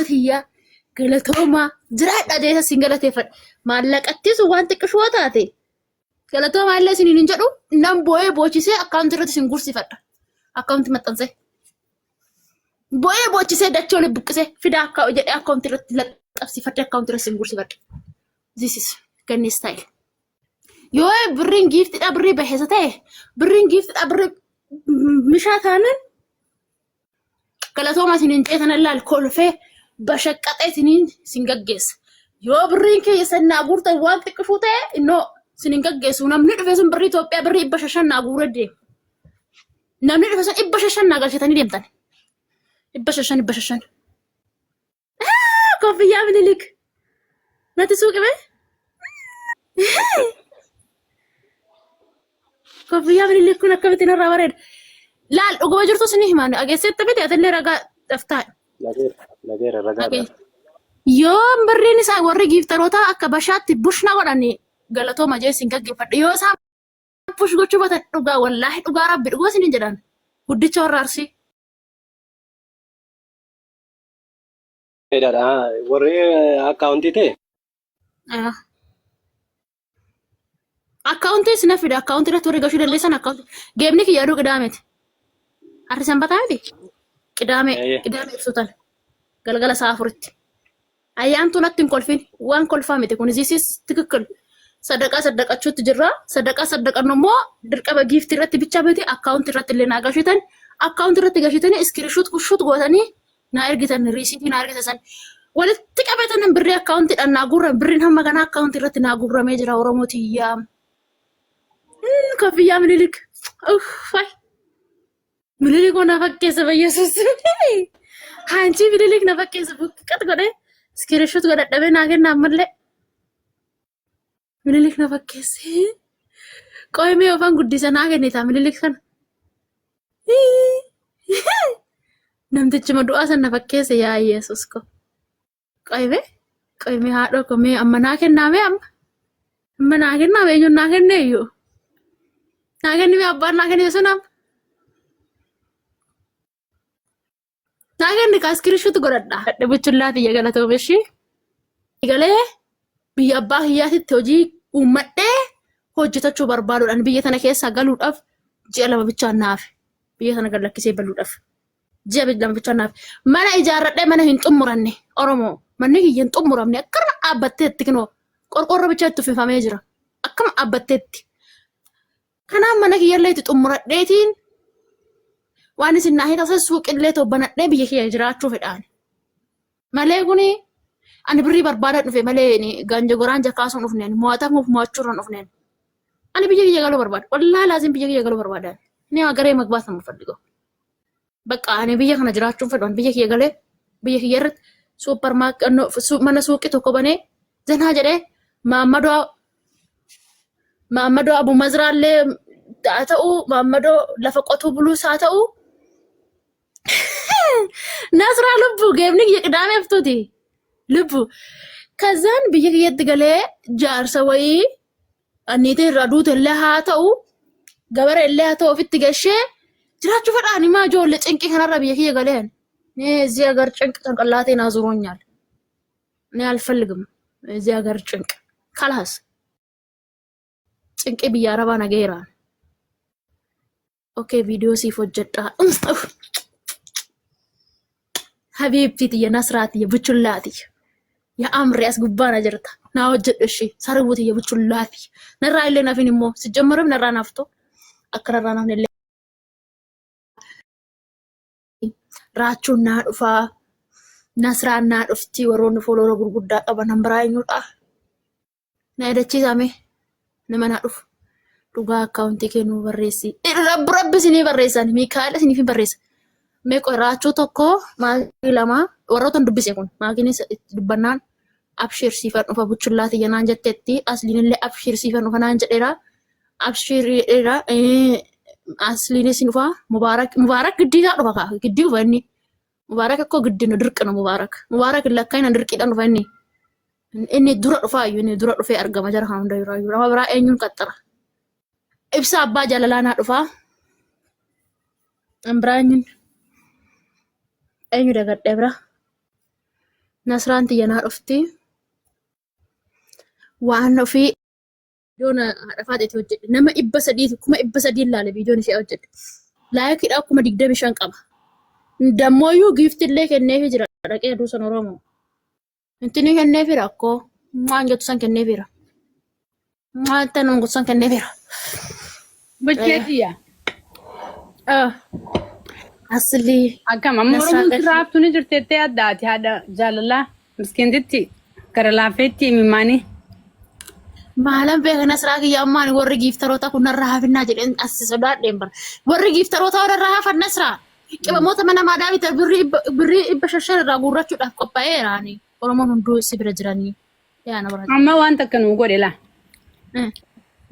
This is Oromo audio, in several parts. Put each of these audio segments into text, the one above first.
Oromotiyyaa galatooma jiraadha jecha singalateeffadha. Maallaqattis waan xiqqishoo taate galatooma illee isiniin hin jedhu nan boo'ee boochisee akkaawuntii irratti isin gursifadha. Akkaawuntii maxxansee. Boo'ee boochisee dachee olii buqqisee fida akka jedhee akkaawuntii irratti laxxabsifadhe akkaawuntii irratti isin gursifadha. This is Ganni style. Yoo birriin giiftidha birrii baheessa ta'e birriin giiftidha birrii mishaa taanan galatooma isiniin ceetan ilaal kolfee bashaqqaxee isiniin isin gaggeessa. Yoo birriin keessan naa guurtan waan xiqqishuu ta'e innoo isin gaggeessu. Namni dhufe sun birrii Itoophiyaa birrii 500 naa guuree deema. Namni dhufe sun 500 naa galchatanii deemtan. 500. Koffiyyaa Minilik. Nati suuqime? Koffiyyaa Minilik kun akkamitti narraa bareeda. Laal dhuguma jirtu isin himaan ageessetti miti atillee ragaa daftaa. Lageera ragaa. Yoo birriin isaa warri giiftaroota akka bashaatti bushna godhanii galatooma jee isin gaggeeffadha. Yoo isaan bush gochuu batan dhugaa wallaahi dhugaa rabbi dhuguma isin jedhan guddicha warra Arsii. Warri akkaawuntii ta'e. Akkaawuntii isin fida akkaawuntii irratti warri gashuu dandeessan akkaawuntii. Geemni kiyya aduu qidaameeti. Harri sanbataa miti? Qidaamee ibsutan galgala sa'a 4tti. Ayyaantu natti hin kolfin waan kolfaa miti kun ziisis tikikkil. Sadaqachuutti jirra. Sadaqan immoo dirqama giiftii irratti bicha miti akkaawuntii irratti illee naa gashitan. Akkaawuntii irratti gashitanii iskiriishuut kushuut gootanii naa ergitan riisiitii naa ergitan. Walitti qabetan birrii akkaawuntiidhaan naa guurran birriin hamma kana akkaawuntii irratti naa guurramee jira Oromotiyyaa. Koffiyyaa Minilik. Minilik na fakkeessa Yesuus. Hanchi Minilik na fakkeessa buqqat godhee iskiriishuut godhadhabee naa kenna ammallee. Minilik na fakkeesse. Qoyimee ofaan guddisa naa kennita Minilik kana. Namtichi madu'aa san na fakkeesse yaa Yesuus ko. Qoyimee haadhoo ko mee amma naa kennaame amma. Amma naa kennaame eenyuun naa kennee iyyuu. Naa kennime abbaan naa kennee sun amma. Naa kenni kaa iskiriishuut godhadha. Dhabuchullaati iyya galatoome ishii. Galee biyya abbaa hiyyaatitti hojii uummadhee hojjetachuu barbaaduudhaan biyya tana keessa galuudhaaf ji'a 2 bichaan naaf. Biyya tana gallakkisee baluudhaaf. Ji'a 2 bichaan naaf. Mana ijaarradhee mana hin xumuranne Oromoo. Manni kiyya hin xumuramne akkana dhaabbatteetti kinoo qorqorroo bichaa itti uffifamee jira. Akkama dhaabbatteetti. Kanaaf mana kiyyallee itti xumuradheetiin waan isin naa hidhasa suuqillee tobbanadhee biyya kiyya jiraachuu fedhaan. Malee kuni ani birrii barbaadan dhufe malee ganja goraan jakkaasuun dhufneen mo'atamuuf mo'achuurran dhufneen. Ani biyya kiyya galuu barbaada. Wallaahi laazim biyya kiyya galuu barbaada. Ni agaree magbaasa mufaddigo. Bakka ani biyya kana jiraachuun fedhan biyya kiyya galee biyya kiyya irratti mana suuqii tokko banee zanaa jedhee Maammadoo Abu Mazraallee haa ta'uu Maammadoo lafa qotuu buluus haa ta'uu Nasraa lubbu geemni kiyya qidaamee fituuti. Lubbu kazaan biyya kiyyatti galee jaarsa wayii anniitii irraa duutu illee haa ta'u gabara illee haa ta'u ofitti gashee jiraachuu fedhaan himaa ijoollee cinqii kanarra biyya kiyya galeen. እዚህ ሀገር ጭንቅ ጭንቅላቴን አዙሮኛል። እኔ አልፈልግም እዚህ ሀገር ጭንቅ ካላስ ጭንቅ ብያረባ ነገራን ኦኬ ቪዲዮ ሲፎጀጣ ሀቢብቲ የናስራት የብቹላቲ የአምሪያስ ጉባና ጀርታ ናወጀድ እሺ ሰርቡት የብቹላቲ ነራ ይለና ፊኒሞ ሲጀመረም ነራ ናፍቶ አከራራና ነው Raachunaa dhufaa Nasraannaa dhufti warroonni fooloo gurguddaa qaban hanbiraa eenyudha. Na edachiisame nama na dhufu dhugaa akkaawuntii kennuu barreessi. Rabbi isinii barreessan Miikaa'el isiniif barreessa. Meeqa raachuu tokko maakii 2 warroota dubbise kun maakiinis dubbannaan abshirsiifan dhufa buchullaati yanaan jetteetti asliinillee abshirsiifan dhufa naan jedheera. Abshiriidha asliinis dhufa mubaarak giddiisaa dhufa kaa giddii dhufa inni mubaarak akkoo giddina dirqina mubaarak lakkaa'ina dirqiidhaan dhufa inni dura dhufaa iyyuu inni dura dhufee argama jara kan hunda yeroo nama biraa eenyuun qaxxara ibsa abbaa jaalalaanaa dhufaa ambiraanyin eenyu dagadhee bira Nasraan tiyyanaa dhufti. Waan ofii viidiyoon haadha faateetii hojjedhe. Nama 300 kuma 300 ilaale viidiyoon ishee hojjedhe. Laayikiidha kuma 25 qaba. Dammooyyuu giiftillee kenneefii jira. Dhaqee aduu san Oromoo. Intini kenneefira akkoo. Maan jettu san kenneefira. Maan tan san kenneefira. Baccheetiya. Asli. Akkam amma Oromoon sirraaftuu ni jirteettee addaati haadha jaalalaa miskiintitti gara laafeetti himimaanii. Maalan beekan asraa kiyya ammaan warri giiftaroota kun narraa hafinnaa jedheen as sodaadheen bara. Warri giiftaroota warra hafan nasraa. Qibamoota mana maadaa bita birrii 500 irraa guurrachuudhaaf qophaa'eeraani. Oromoon hunduu si bira jiranii. Yaana bara. Amma waan takka nuu godhe laa.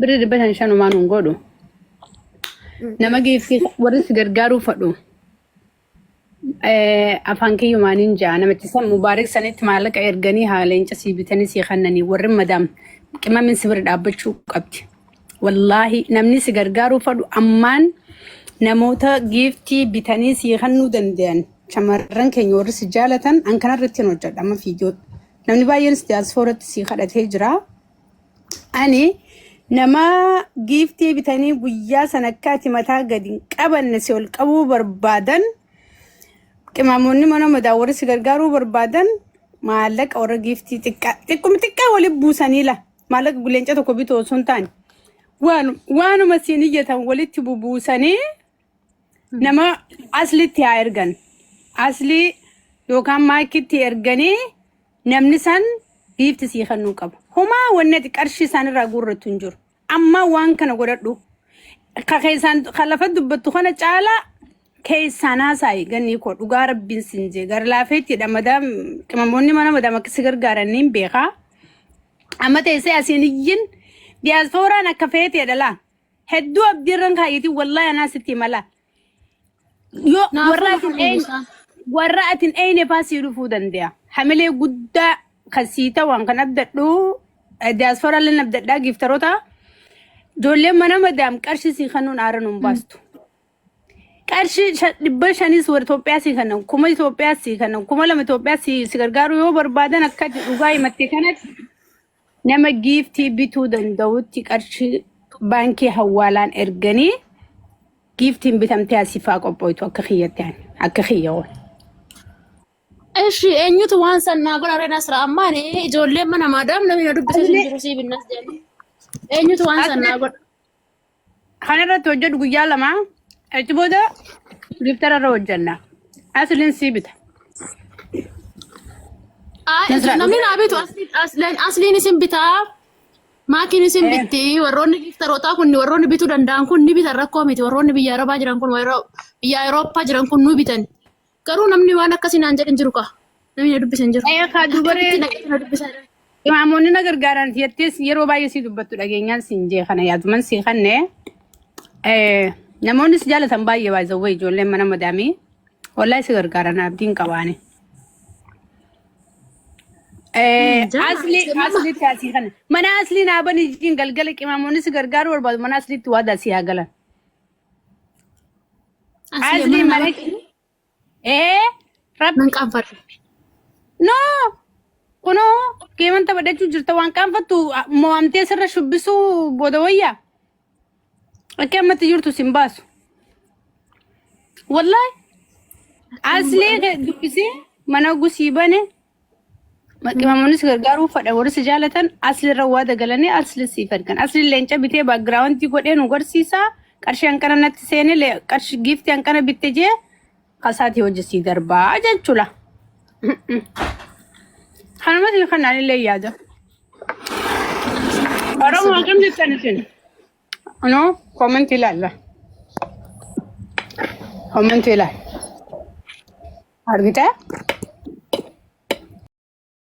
Birrii 500 maan nuu godhu. Nama giifti warri si gargaaruu fadhu. Afaan kiyyumaaniin jaa namichi san mubaarik sanitti maallaqa erganii haaleenca sii bitanii sii kannanii warri madaam qimamin si bira dhaabbachuu qabdi. Wallaahi namni si gargaaruu fadhu ammaan namoota giiftii bitanii sii kannuu danda'an shamarran keenya warri si jaalatan an kanarratti hin hojjedha amma fiidiyoo. Namni baay'een diyaasfooratti sii kadhatee jira. Ani nama giiftii bitanii guyyaa san akkaati mataa gadi qabanne si ol qabuu barbaadan qimaamonni mana madaa warri si gargaaruu barbaadan maallaqa warra giiftii xiqqaa waliin buusanii la maallaqa guleenca tokko bitoo osoo hin taane waanuma siin iyyatan walitti bubuusanii nama aslitti haa ergan aslii yookaan maakitti erganii namni san giifti sii kannuu qaba. Homaa wanni ati qarshii isaanirraa guurrattu hin jiru. Amma waan kana godhadhu kan lafa dubbattu kana caalaa keessaan haasa'e gannii koo dhugaa rabbiin sinjee gara laafeettidha madaam qimamoonni mana madaam akka si gargaaraniin beekaa. Amma teessee asiin iyyin diyaasfooraan akka feeteedha laa hedduu abdiirran kaayyati wallaahi anaa sitti mala. Yoo warra atin eene paasii dhufuu danda'a. Hamilee guddaa kan sii ta'an kan abdadhu diyaasfooraan lan abdadhaa giiftaroota ijoolleen mana madaam qarshii sii kannuun aaran hin baastu. Qarshii 500 warra Itoophiyaa sii kannan kuma Itoophiyaa sii kannan kuma 2 Itoophiyaa si gargaaru yoo barbaadan akka dhugaa himattee kanatti nama giiftii bituu danda'utti qarshii baankii hawaalaan erganii giiftiin bitamtee asifaa qophooytu akka kiyyatti akka kiyyawoon. Eshi eenyutu waan sannaa godhare nasra ammaan ijoolleen mana maadaam namni na dubbisa jiru sii binnas jedhani. Eenyutu waan sannaa godha. Kana irratti hojjedhu guyyaa lama achi booda giiftararra hojjenna. Asliin sii bita. Namni naa bitu asliin isin bitaa maakiin isin bitti warroonni giiftarootaa kun warroonni bituu danda'an kun ni bitan rakkoo miti warroonni biyya Arabaa jiran kun biyya Awurooppaa jiran kun nu bitan. Garuu namni waan akkasii naan jedhin jiru ka. Namni na dubbisan jiru. Kaa dubaree imaamonni na gargaaran jettees yeroo baay'ee sii dubbattu dhageenyaan siin jee kana yaaduman sii kanne namoonni si jaalatan baay'ee baay'ee ijoolleen mana madaamii wallaahi si gargaaran abdiin qabaane. Asli taasii kana mana asli naaban ijiin galgala qimaamonni si gargaaruu barbaadu mana asliitti waadaa si haa galan. Asli mana Rabbi qaanfadhu. No kunoo geeman taphachuu jirta waan qaanfattu mo'amtee sirra shubbisuu booda wayyaa akka ammatti jirtu sin baasu. Wallahi asli dubbisee mana gusii bane qimaamonni si gargaaruu fadha warri si jaalatan aslirra waa dagalanii asli siif ergan asli leenca bitee baagiraawuntii godhee nu garsiisaa qarshii hanqana natti seenee qarshii giiftii hanqana bitte jee kasaati hojjisii darbaa jechuudha. Kanumatti kanaan illee yaada. Oromoo akkam jettan isin? Anoo koomentii ilaalla. Koomentii ilaalla. Argitee?